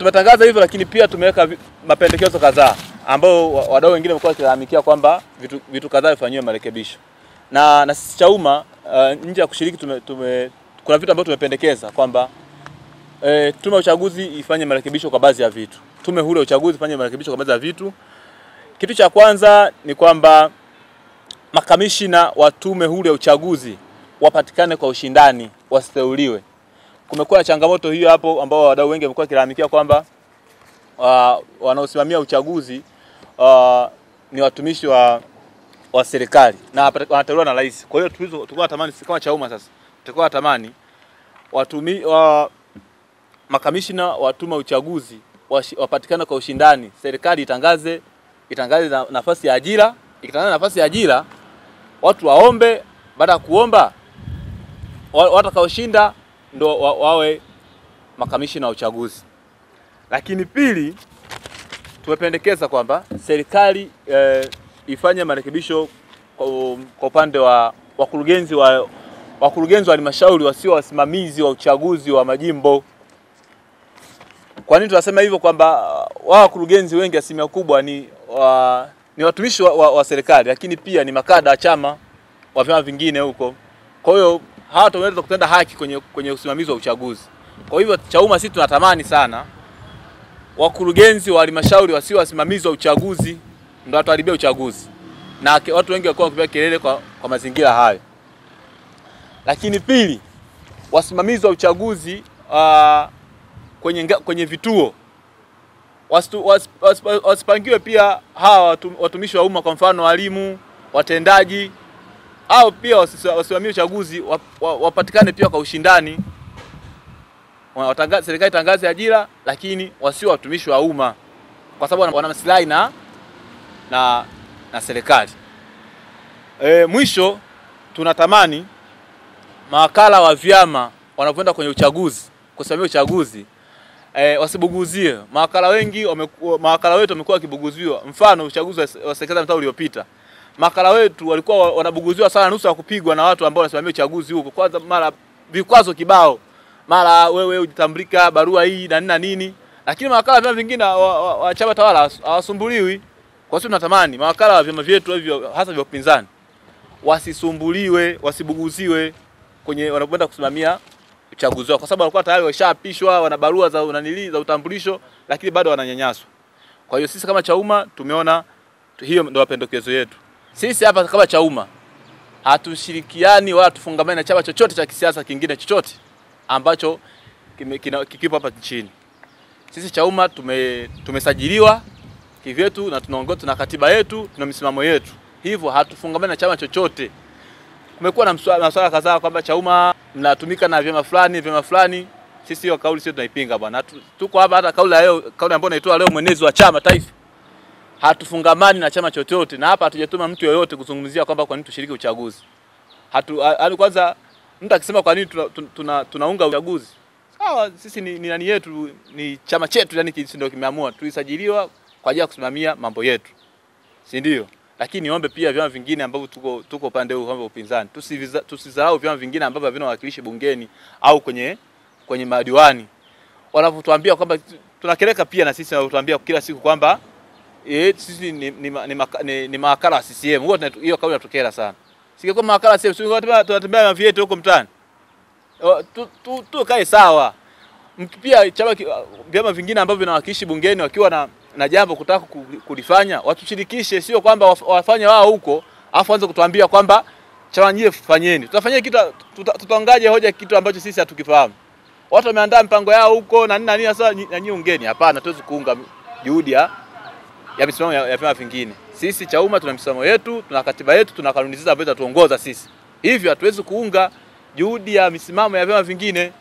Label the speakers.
Speaker 1: Tumetangaza hivyo, lakini pia tumeweka mapendekezo kadhaa ambao wadau wengine wamekuwa wakilalamikia kwamba vitu kadhaa vifanywe marekebisho. Na sisi Chauma nje ya kushiriki kuna vitu ambavyo tumependekeza kwamba tume ya uchaguzi ifanye marekebisho kwa baadhi ya vitu. Tume huru ya uchaguzi ifanye marekebisho kwa baadhi ya vitu. Kitu cha kwanza ni kwamba makamishina wa tume huru ya uchaguzi wapatikane kwa ushindani, wasiteuliwe. Kumekuwa na changamoto hiyo hapo ambao wadau wengi wamekuwa kilalamikia kwamba wanaosimamia uchaguzi ni watumishi wa serikali na wanateuliwa na rais. Kwa hiyo tulikuwa tunatamani kama Chauma sasa, tulikuwa tunatamani makamishina wa tume ya uchaguzi wapatikane kwa ushindani. Serikali itangaze nafasi ya ajira, ikitangaza nafasi ya ajira watu waombe, baada ya kuomba watakaoshinda ndo wawe makamishina wa uchaguzi. Lakini pili, tumependekeza kwamba serikali ifanye marekebisho kwa upande wa wakurugenzi wa halmashauri wasio wasimamizi wa uchaguzi wa majimbo. Kwa nini tunasema hivyo? Kwamba wakurugenzi wengi asilimia kubwa ni watumishi wa serikali, lakini pia ni makada wa chama wa vyama vingine huko. Kwa hiyo hawa tunaweza kutenda haki kwenye usimamizi wa uchaguzi. Kwa hivyo Chauma sisi tunatamani sana wakurugenzi wa halmashauri wasio wasimamizi wa uchaguzi ndio watuharibia uchaguzi. Na watu wengi walikuwa wakipiga kelele kwa mazingira hayo. Lakini pili, wasimamizi wa uchaguzi kwenye vituo wasipangiwe pia hawa watumishi wa umma, kwa mfano walimu, watendaji, au pia wasimamie uchaguzi wapatikane pia kwa ushindani. Serikali tangaze ajira, lakini wasio watumishi wa umma, kwa sababu wana maslahi na serikali. Mwisho, tunatamani mawakala wa vyama wanapoenda kwenye uchaguzi kusimamia uchaguzi wasibuguzie. Mawakala wetu wamekuwa wakibuguziwa. Mfano uchaguzi wa serikali za mtaa uliopita, mawakala wetu walikuwa wanabuguziwa sana, nusu ya kupigwa na watu ambao wanasimamia uchaguzi huko. Kwanza mara vikwazo kibao, mara wewe ujitambulika barua hii na nini. Lakini mawakala vyama vingine wa chama tawala hawasumbuliwi. Kwa hiyo tunatamani mawakala wa vyama vyetu hivyo hasa vya upinzani wasisumbuliwe, wasibuguziwe kwenye wanapoenda kusimamia uchaguzi wao, kwa sababu walikuwa tayari washapishwa, wana barua za utambulisho, lakini bado wananyanyaswa. Kwa hiyo sisi kama Chauma tumeona hiyo ndio mapendekezo yetu. Sisi hapa kama Chauma hatushirikiani wala tufungamane na chama chochote cha kisiasa kingine chochote ambacho kikipo hapa nchini. Sisi Chauma tumesajiliwa kivyetu na tunaongozwa na katiba yetu, tuna misimamo yetu. Hivyo hatufungamani na chama chochote. Kumekuwa na masuala kadhaa kwamba Chauma mnatumika na vyama fulani. Sisi hiyo kauli sio tunaipinga bwana. Tuko hapa, hata kauli ambayo naitoa leo mwenezi wa chama taifa, hatufungamani na chama chochote, na hapa hatujatuma mtu yoyote kuzungumzia kwamba kwa nini tushiriki uchaguzi. Kwanza mtu akisema kwa nini tunaunga uchaguzi, sawa, sisi ni nani yetu, ni chama chetu, yani ndio kimeamua tulisajiliwa kwa ajili ya kusimamia mambo yetu, si ndio? Lakini niombe pia vyama vingine ambavyo tuko upande huu kama upinzani, tusizarau vyama vingine ambavyo havina wawakilishi bungeni au kwenye madiwani. Wanapotuambia kwamba tunakeleka, pia na sisi wanatuambia kila siku kwamba sisi ni mawakala wa CCM. Hiyo kauli inatokera sana. Singekuwa mawakala wa CCM, tunatembea na vyetu huko mtaani. Kae sawa. Pia vyama vingine ambavyo vina wawakilishi bungeni wakiwa na jambo kutaka kulifanya, watushirikishe, sio kwamba wafanye wao huko afu anze kutuambia kwamba chama nyie fanyeni. Tutafanyia kitu, tutaongaje hoja kitu ambacho sisi hatukifahamu. Watu wameandaa mpango yao huko na nini sasa nyinyi ungeni. Hapana, tuwezi kuunga juhudi ya misimamo ya vyama vingine. Sisi Chauma tuna misimamo yetu, tuna katiba yetu, tuna kanuni zetu ambazo zitatuongoza sisi. Hivyo hatuwezi kuunga juhudi ya misimamo ya vyama vingine.